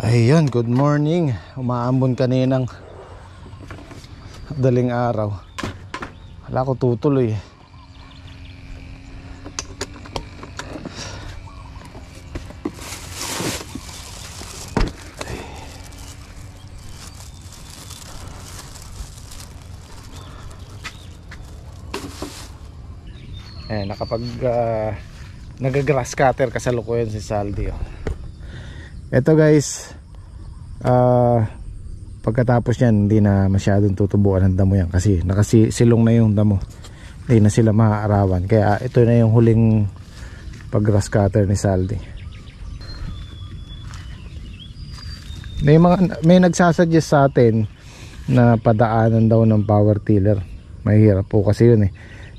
Ayun, good morning. Umaambon kaninang daling araw. Wala ko tutuloy. Nakapag nagagrass cutter kasalukuyan si Saldi. Ito guys, pagkatapos yan hindi na masyadong tutubuan ng damo yan kasi nakasilong na yung damo, hindi na sila maaarawan. Kaya ito na yung huling pag-grass cutter ni Saldi. May nagsasuggest sa atin na padaanan daw ng power tiller. Mahirap po kasi yun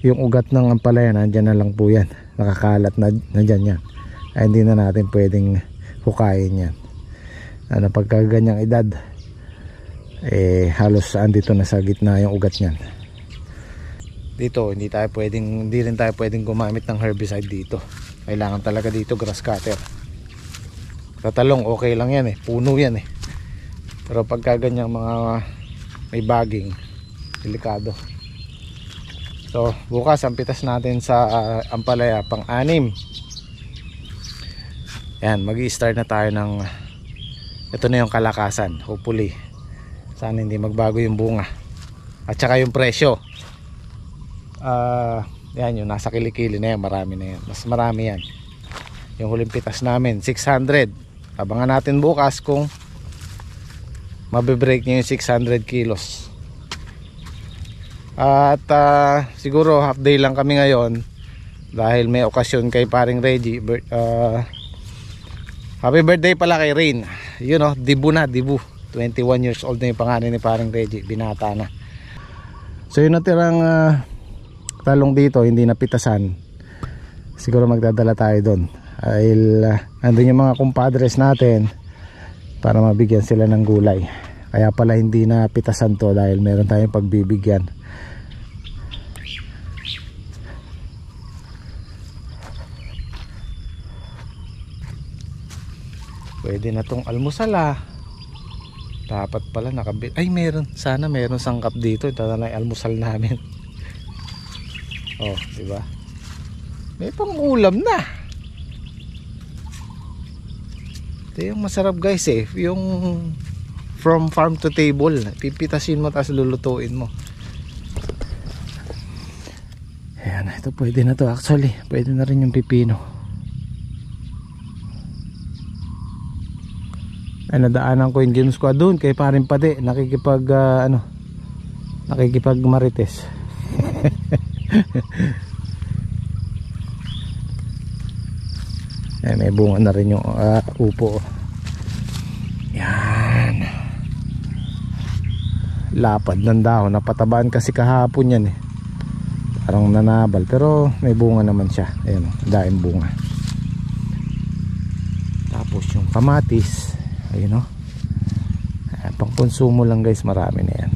yung ugat ng ampalaya nandyan na lang po yan, nakakalat na dyan yan. Ay hindi na natin pwedeng hukayin yan. Pagka ganyang edad halos andito na sa gitna yung ugat niyan. Dito hindi rin tayo pwedeng gumamit ng herbicide dito. Kailangan talaga dito grass cutter. Tatalong okay lang yan puno yan pero pagka ganyang mga may baging, delikado. So bukas ang pitas natin sa ampalaya pang-anim. Yan, mag-i-start na tayo ng ito na yung kalakasan. Hopefully sana hindi magbago yung bunga at saka yung presyo. Yan yung nasa kilikili na yan, marami na yan, mas marami yan. Yung huling pitas namin 600. Abangan natin bukas kung mabibreak niya yung 600 kilos. At siguro half day lang kami ngayon dahil may okasyon kay paring Reggie. Happy birthday pala kay Rain. Dibu na, Dibu. 21 years old na yung pangalan ni paring Reggie. Binata na. So yung natirang talong dito hindi napitasan, siguro magdadala tayo doon. Dahil andun yung mga kumpadres natin para mabigyan sila ng gulay. Kaya pala hindi napitasan to dahil meron tayong pagbibigyan. Pwede na tong almusal Dapat pala nakabit. Ay sana meron sangkap dito. Ito na lang almusal namin. Diba? May pang ulam na. Ito yung masarap guys yung from farm to table. Pipitasin mo tapos lulutuin mo. Ayan, ito pwede na to actually. Pwede na rin yung pipino. Nadaanan ko yung Games Squad doon kay paring Pade, nakikipag marites. May bunga na rin yung upo. Yan, lapad ng dahon, napatabaan kasi kahapon yan parang nanabal pero may bunga naman siya. Ayan, daing bunga. Tapos yung kamatis, ayun pang konsumo lang guys, marami na yan.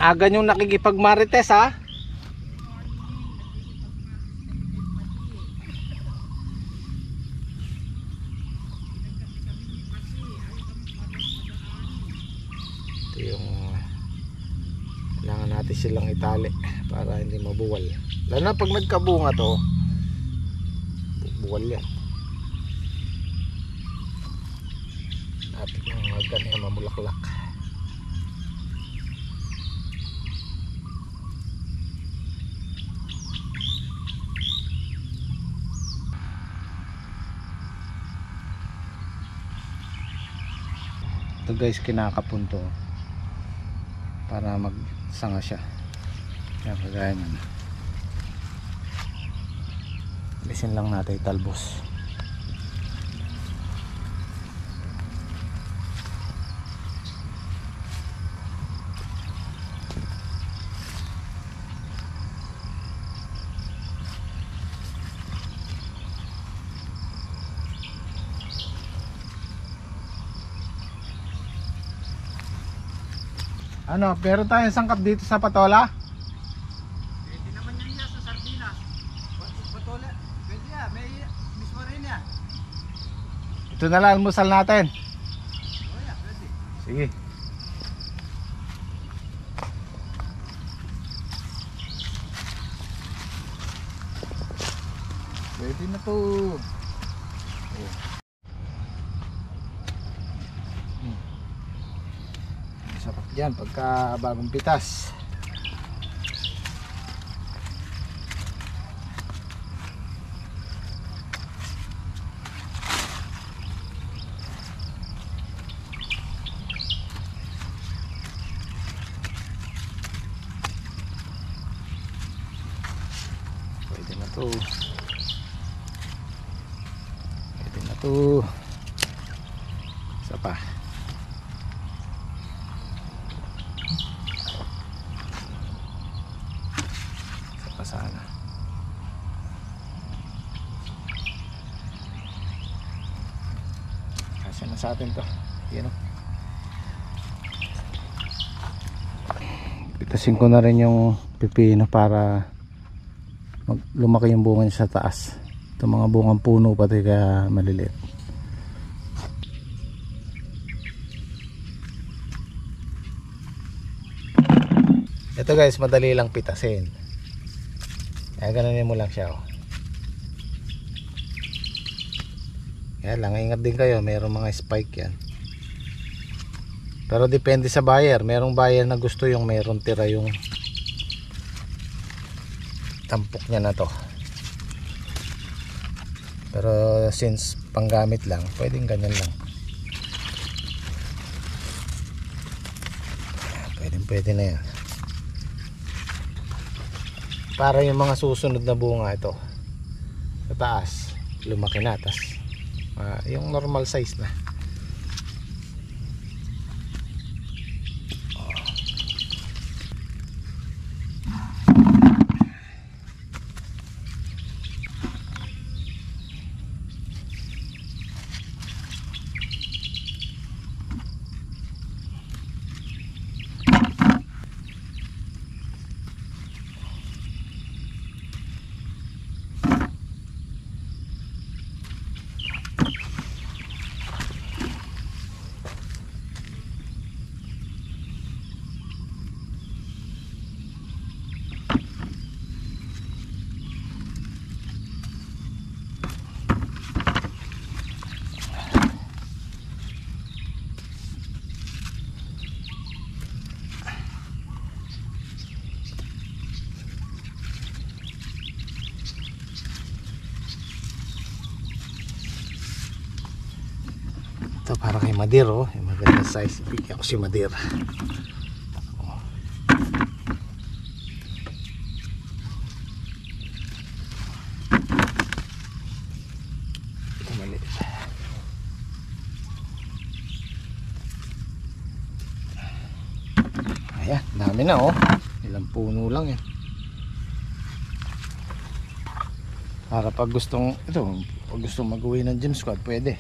Aga yung nakikipagmarites ito yung kailangan natin silang itali para hindi mabuwal, lalo na pag nagkabunga to, buwal yan. Natin yung mga ganyan mamulaklak. Ito guys, kinakapon to para magsanga siya. Kaya kagaya nyan, alisin lang natin italbos. Meron tayong sangkap dito sa patola? Pwede naman yan sa sardinas. Patola, pwede yan, may mismo rin yan. Ito na lang almusal natin. Sige. Pwede na to. Sarap dyan pagka bagong pitas. Pwede na to. Pwede na to. Isa pa. Isa pa sana. Kasi na sa atin to. Yan o. Pitasin ko na rin yung pipino para lumaki yung bunga niya sa taas. Ito mga bungang puno pati kaya maliliit. Ito guys, madali lang pitasin. Kaya ganonin mo lang siya. Kaya lang, ingat din kayo, mayroong mga spike yan. Pero depende sa buyer. Merong buyer na gusto yung mayroong tira yung tampok niya na to. Pero since panggamit lang, pwedeng ganyan lang. Pwede na yan. Para yung mga susunod na bunga ito sa taas, lumaki na. Tas, yung normal size na. Ito para kay Madir, oh. Yung maganda size. Bigyan ko si Madir. Ito maliit. Ayan, dami na, oh. Ilang puno lang, eh. Para pag gustong, ito, pag gustong mag-uwi ng gym squad, pwede.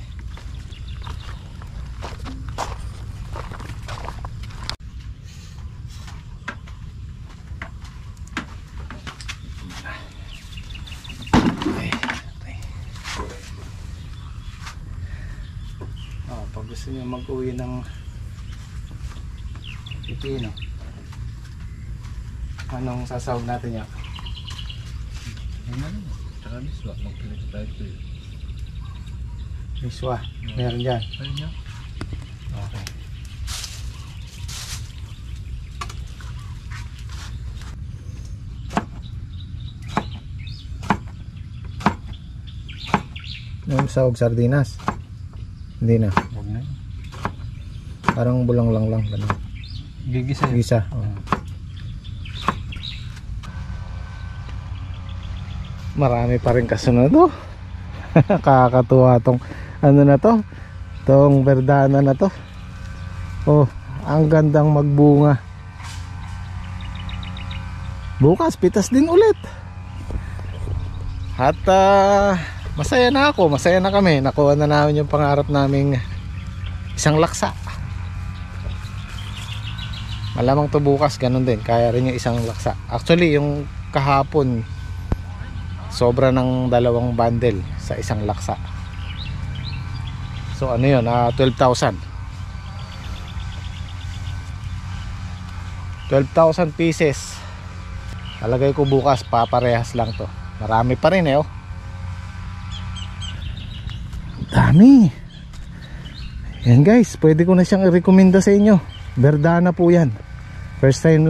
Pag gusto niyo mag-uwi ng pipino, anong sasawag natin yan? Tsaka miswa, magpinito tayo ito eh. Miswa, meron dyan. Ayun niya. Okay. Yung sawag sardinas? Hindi na. Huwag na yun. Parang bulang lang ganun. Gigisa yun. Gisa. Oh. Marami pa rin kasunod, oh. Kakatuwa tong ano na to, tong verdana na to. Oh, ang gandang magbunga. Bukas pitas din ulit. At masaya na ako, masaya na kami. Nakuha na namin yung pangarap naming isang laksa. Malamang to bukas ganun din, kaya rin yung isang laksa. Actually yung kahapon sobra ng 2 bundle sa isang laksa. So ano yun, 12,000. 12,000 pieces. Talagay ko bukas, paparehas lang to. Marami pa rin oh. Dami. Yan guys, pwede ko na siyang i-recommenda sa inyo. Verdana po yan. First time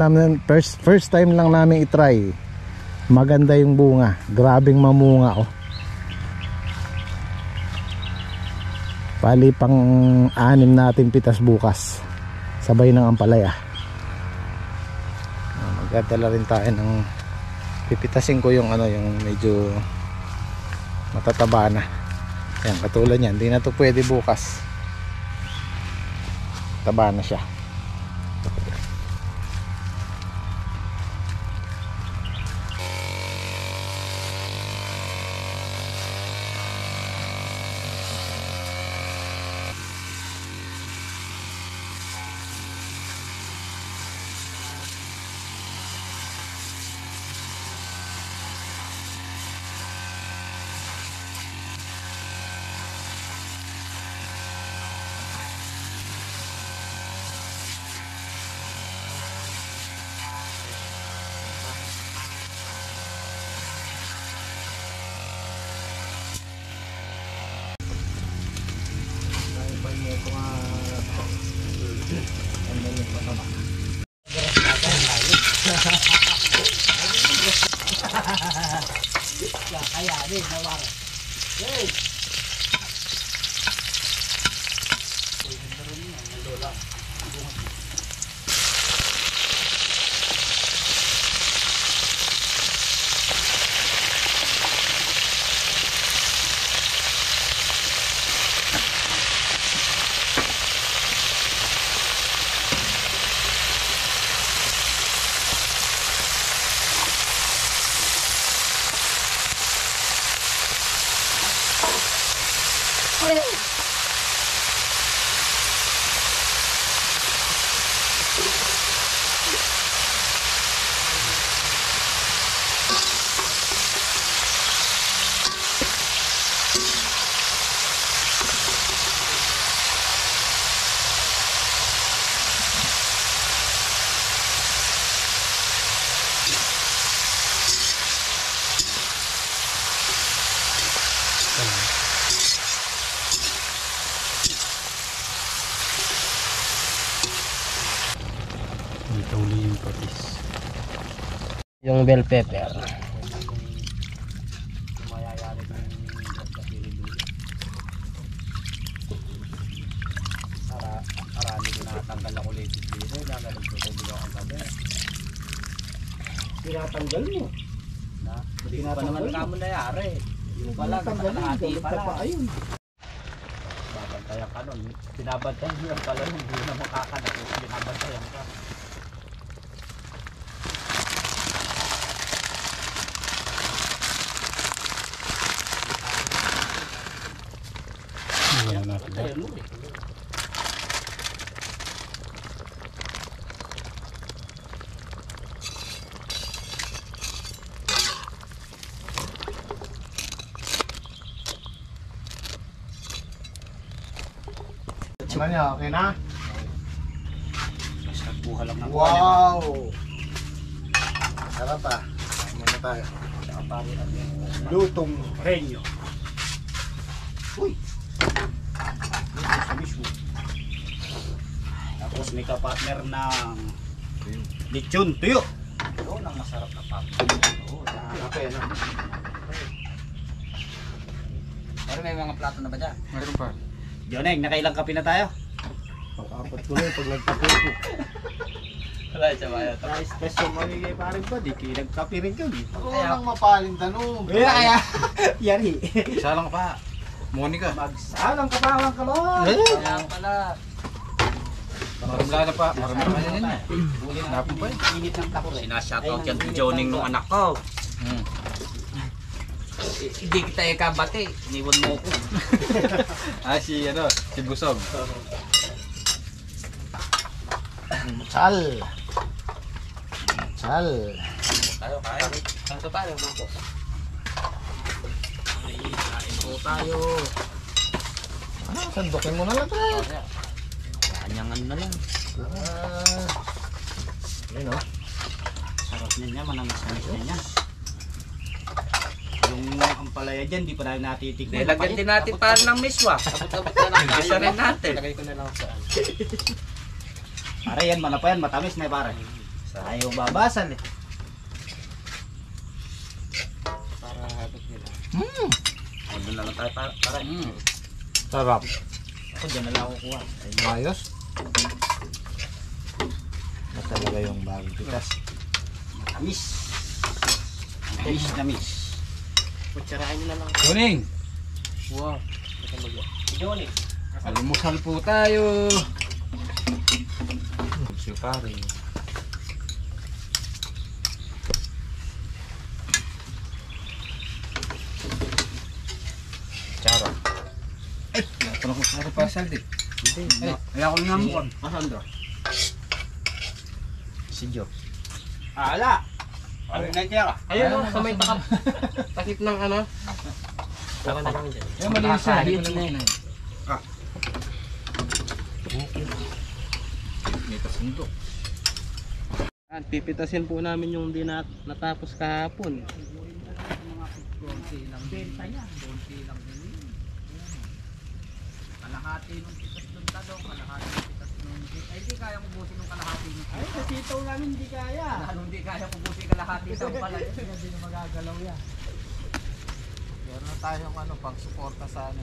lang namin i-try. Maganda yung bunga. Grabing mamunga oh. Pali pang 6 natin pitas bukas. Sabay ng ampalaya. Magdadala rin tayo ng pipitasin ko yung yung medyo matataba na. Yan, katulad yan. Hindi na to pwede bukas. Taba na siya. Kaya din nawar. Hey. Dito uli yung patis. Yung bell pepper. Arami ko nakatanggal ako ulit dito. Nagalit ko sa bilang ang gabi. Tinatanggal mo. Hindi ko pa naman kamo nayari. Yung pala, nakalahati pala. Ayun. Babantayan ka nun. Binabantayan mo lang pala. Hindi na makakanak. Binabantayan ka. Bantayan mo eh. Ano niya, okay na? Nagbuha lang ng Wow! Sarap ah. Muna tayo. Lutong renyo. Uy! Dito sa mismo. Tapos may kapartner ng lechon tuyo. Doon ang masarap na partner. Oo, Okay na. pero may mga plato na ba dyan? Meron pa. Joneng, nakailang kape na tayo? Pag-apat ko na pag nagkape ko. Wala siya maya. Kaya special mamigay pa rin ba? Di kayo nagkape rin yun. Ako lang mapaling tanong. Kaya. Yari. Isa lang pa. Monica. Magsalang kapawang kalon. Kaya pala. Maramla na pa. Maramla na yan eh. Napon pa eh. Init ng takot. Sinashoutout yan si Joning nung anak ko. Hindi kita ikabate. Iniwan mo ko. Si Busog. Sal. Sal. Tayo kaya. Saan ito tayo? Kain po tayo. Sandukin mo na lang pre. Kanyangan na lang. Ayun o. Sarap niya, manamis-namis niya. Yung ampalaya dyan, di pa natin natitikman. Lagyan din natin para ng miswa. Abot-abot na lang. Isa rin natin. Lagay ko na lang sa Pare yan, mana pa yan, matamis na pare. Ayaw babasal eh. Para habot nila. Ay, doon na lang tayo pare. Sarap. Ako dyan na lang ako kuha. Ayos. Na talaga yung bagong pitas. Matamis. Matamis. Kutsarain nyo na lang. Kuning! Wow. Johnny. Alimusal po tayo. Sukari. Chara. Ito na ko sa parcel din. Hindi. Kaya ako namukan. Masandro. Si Joe. Ala! Ano na kaya ka? Ayun o, sa may takip ng ano. Saka na lang dyan. Yung malinis na. Hindi ko na yun. May pasundok. Pipitasin po namin yung di natapos kahapon. Benta niya. Bonti lang din. Kalahati nung pitas nung talong, kalahati nung pitas nung... Ay, di kaya kubusin nung kalahati nung... Ay, sa sitaw namin hindi kaya. Anong di kaya kubusin kalahati sa pala. Hindi na magagalaw yan. Meron na tayong ano, pang suporta sa ano.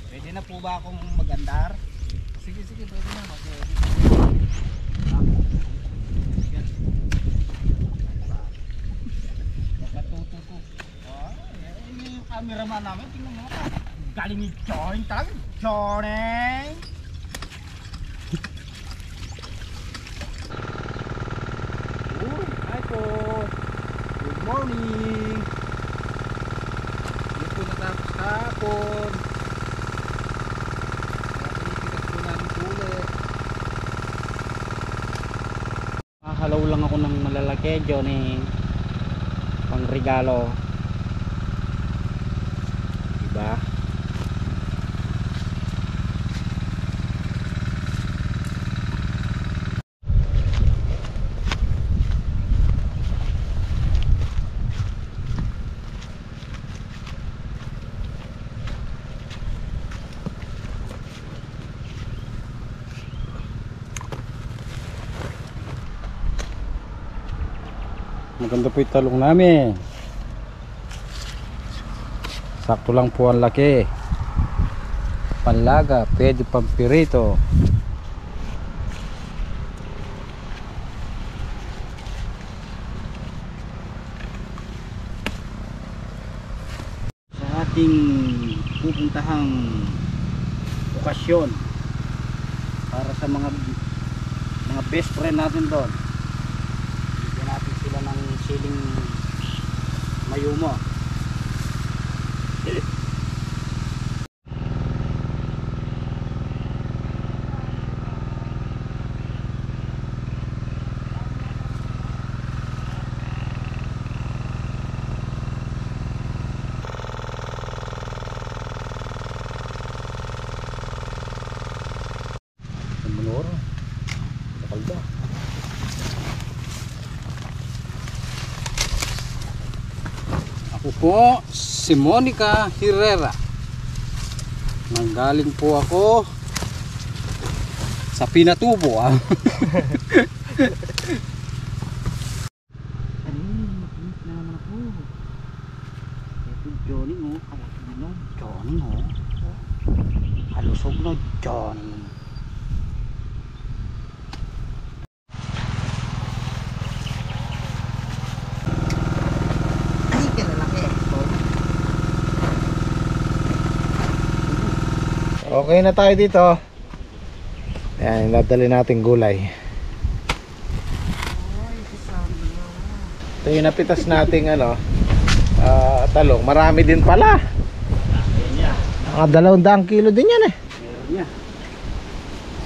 Pwede na po ba akong magandar? Sige, pwede na. Nakatuto ko. Yung cameraman namin, tingnan mo. Galing ni Johnny talaga. Johnny! Hi po. Good morning. Hindi po natapos kahapon. Pinipitas po namin po ulit. Halaw lang ako ng malalaki, Johnny. Pang regalo. Diba? Maganda po yung talong namin. Sakto lang po ang laki. Panlaga, pwede pampirito. Sa ating pupuntahang okasyon para sa mga best friend natin doon. Bigyan natin sila ng siling mayumo. Manoro. Nakalda. Ako po si Monica Herrera. Nanggaling po ako sa Pinatubo. Johnny mo, Johnny mo. Halusog na Johnny. Okay na tayo dito. Ayan, dadali natin gulay. Ito yung napitas nating ano, talong. Marami din pala. Mga 200 kilo din yan eh.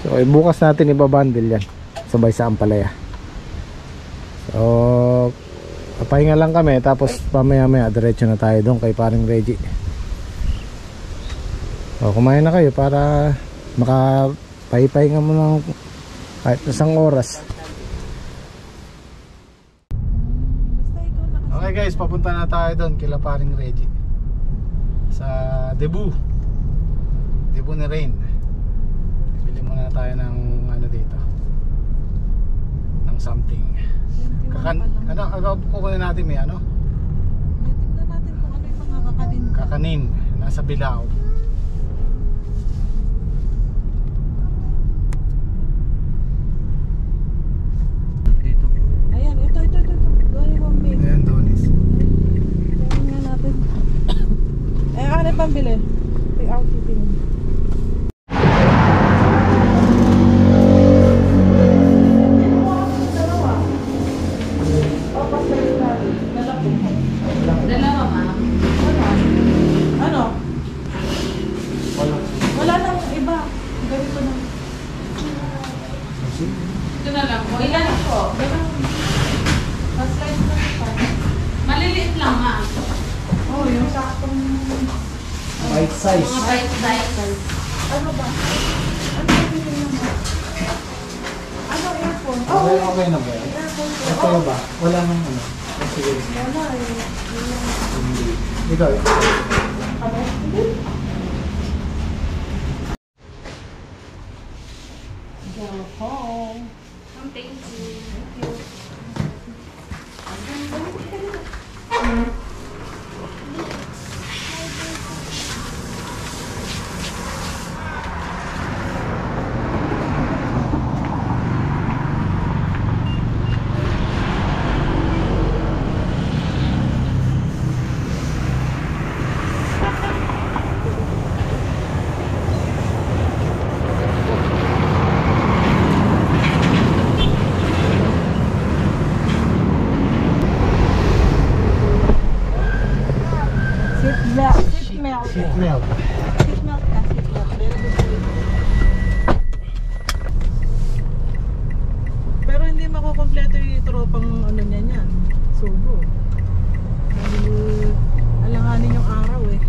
So bukas natin ibabundle yan sabay sa ampalaya. So papahinga lang kami, tapos pamaya maya diretso na tayo doon kay paring Reggie. O, kumain na kayo para makapaypay nga mo ng kahit isang oras. Okay guys, papunta na tayo doon kila paring Reggie sa Debu ni Rain. Bili muna tayo ng ano dito, ng something. Ano kukunin natin, may ano? Tingnan natin kung ano yung mga kakanin. Kakanin, nasa Bilao. Dito. Ayan, ito. Doon yung homemade. Ayan, Donis. Tingnan nga natin. Ano yung pambili? Take out shipping. Dalawa, ma'am. Ano? Wala nang iba. Ganito na. Ito na lang po. Ilan po? Pa-slice na pa. Maliliit lang, ma'am. Oh, yung saktong... Bite size. Mga bite-bite. Ano ba? Ano yung pinili mo? Ano earphone? Oh, Okay na ba yan? earphone ko. Ito ba? Wala nang ano. Sige. Wala eh. Ikaw. Ano? Go home. Thank you. Seatbelt. Seatbelt. Seatbelt ka, seatbelt. Very good for you. Pero hindi makukompleto yung tropang ano niya niyan. Sugo. Dahil alanganin yung araw eh.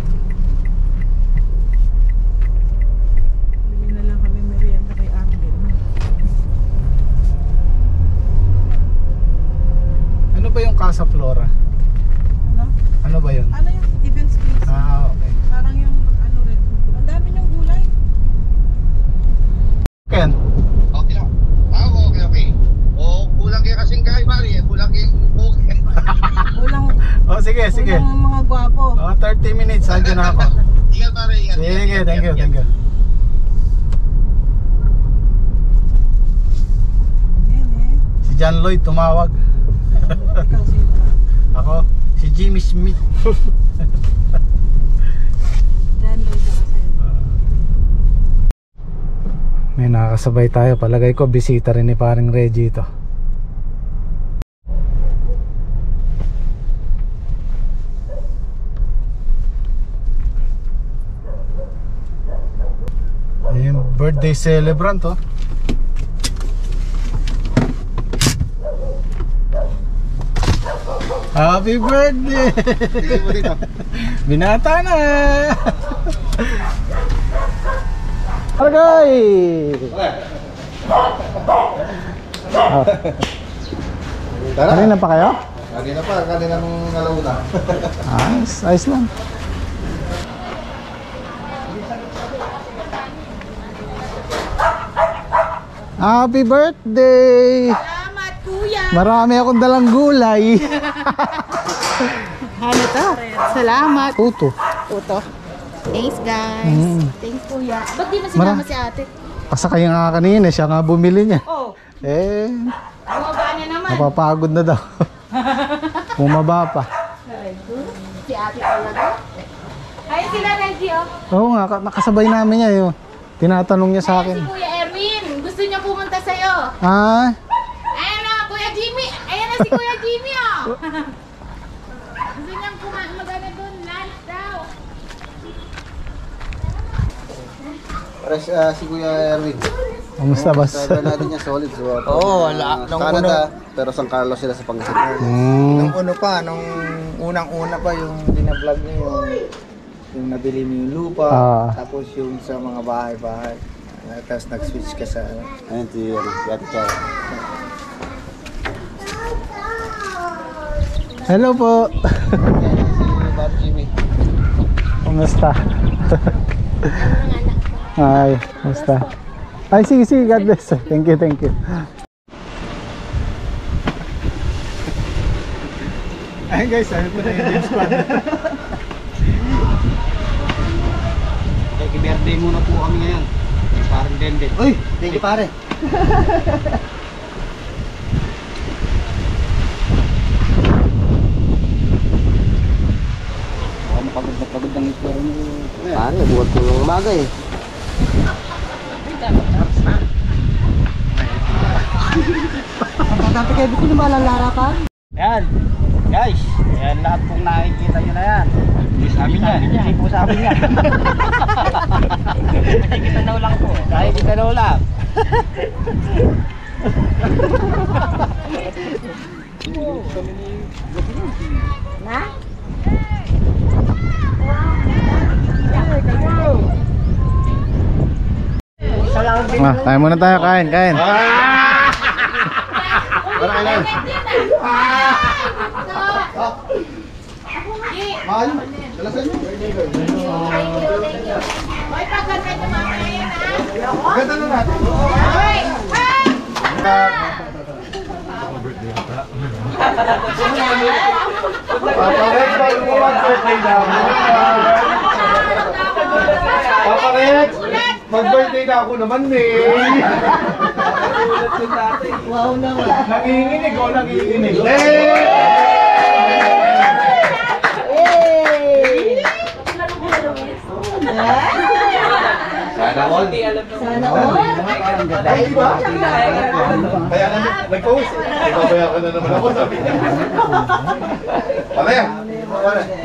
Bili na lang kami merienda kay Arvin. Ano ba yung Casa Flora? Ano? Ano ba yun? Ano yung events place? Okay. Parang yung ano rin. Ang dami niyong gulay. Ken? Okay lang. Okay. O, kulang kayo kasing kay Mari, kulang kayo okay. Ulang, Sige. ulang mga gwapo. 30 minutes, andyan na ako. Ingat Mari, ingat. Sige, thank you. Yan eh. Si John Lloyd tumawag. Ikaw sino ka? Ako, si Jimmy Smith. Dan Lloyd ako sa'yo. May nakakasabay tayo. Palagay ko, bisita rin ni paring Reggie ito. Ayun, birthday celebrant oh. Happy birthday! Tingin mo dito. Binata na! Argay! Kanina pa kayo? Kanina nung alauna. Ayos lang. Happy birthday! Salamat kuya! Marami akong dalang gulay. Ano to? Salamat. Puto. Puto. Thanks guys. Thanks kuya. Ba't di mo sinama si ate? Pasakay nga kanina, siya nga bumili niya. Oh, Bumaba na naman. Napapagod na daw. Bumaba pa. Si ate talaga. Ay, sila Reggie, oh. Oo nga, nakasabay namin niya yun. Tinatanong niya sa Ay, si akin. Kuya Erwin. Gusto niya pumunta sa'yo. Ah, Ayan na, Kuya Jimmy. Ayan na si Kuya Jimmy, oh. Gusto niyang magana doon. Lunch daw. Para si Kuya Erwin. kamusta boss? Driver natin niya solid. Oo, wala. Nung Canada, pero San Carlos sila sa Pangasinan. Hmm. Nung unang-una pa, yung binablog niya yung yung nabili mo yung lupa, Ah. tapos yung sa mga bahay-bahay. Tapos nag-switch ka sa ano. Ayun, si Yati Chow. Hello po. Bob Jimmy. Kumusta? Ay, kumusta? Ay, sige, sige. God bless. Thank you, thank you. Ay guys, ano po na yung James Bond? Happy birthday muna po kami ngayon. Parang dende. Uy, thank you pare. Pagod na pagod ang itsura mo. Pare, buhat ko ng umaga eh. Dati kayo ko na malalara ka? Yan. Guys, yan lahat pong nakikita nyo na yan. Hindi sa amin yan. Hindi po sa amin yan. Nakikita daw lang po. Nakikita daw lang. Kain muna tayo, kain, kain. Mahal, dalasan nyo. Ganda na natin. Papa Rex, mag-birthday na ako naman eh. Wow naman. Nanginginig o nanginginig? Sana all. Sana all. Ay, di ba? Kaya na, nag-post. Ibabaya ka na naman ako, sabi niya. Pamaya,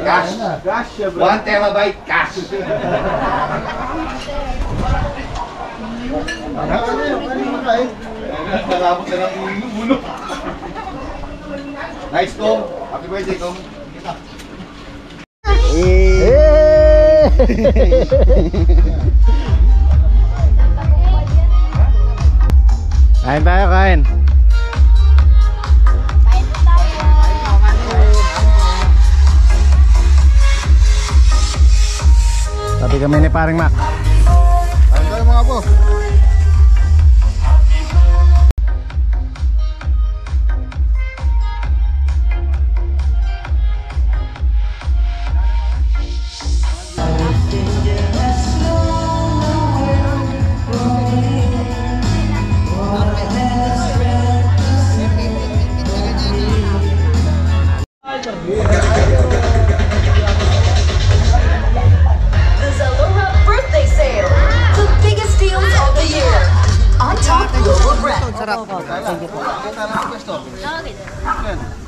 cash. 1 terabyte cash. Nalabot na lang yung ulo. Nice, Tom. Happy birthday, Tom. Kain tayo, kain. Tabi kami ni paring Mac. Kain tayo mga po. The Zaloha birthday sale. The biggest deals of the year. On top global brand.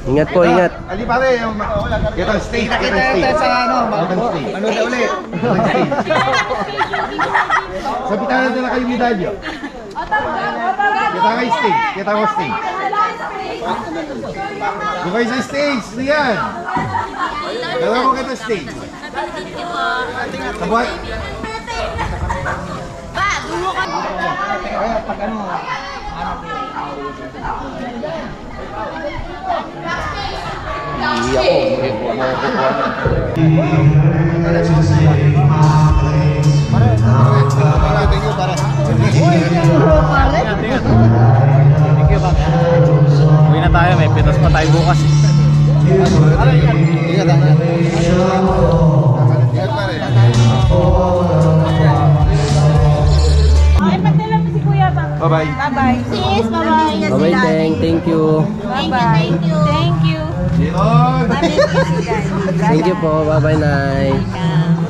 Ingat po, ingat. Ali pare, yung kita stay, kita stay. Sa ano na ulit. Sabitan natin na kayo medalyo. Kita kayo stay, kita ko stay. Doon kayo sa stage, yan. Dalawa ko kita stage. Sabuhat. Pag ano, Uwi na tayo, may pitas pa tayo bukas. bye-bye. Bye-bye. Sis, bye-bye. Bye-bye, Teng. Thank you. Bye-bye. Thank you. Dinon! Thank you po. Bye-bye, Nay. Welcome.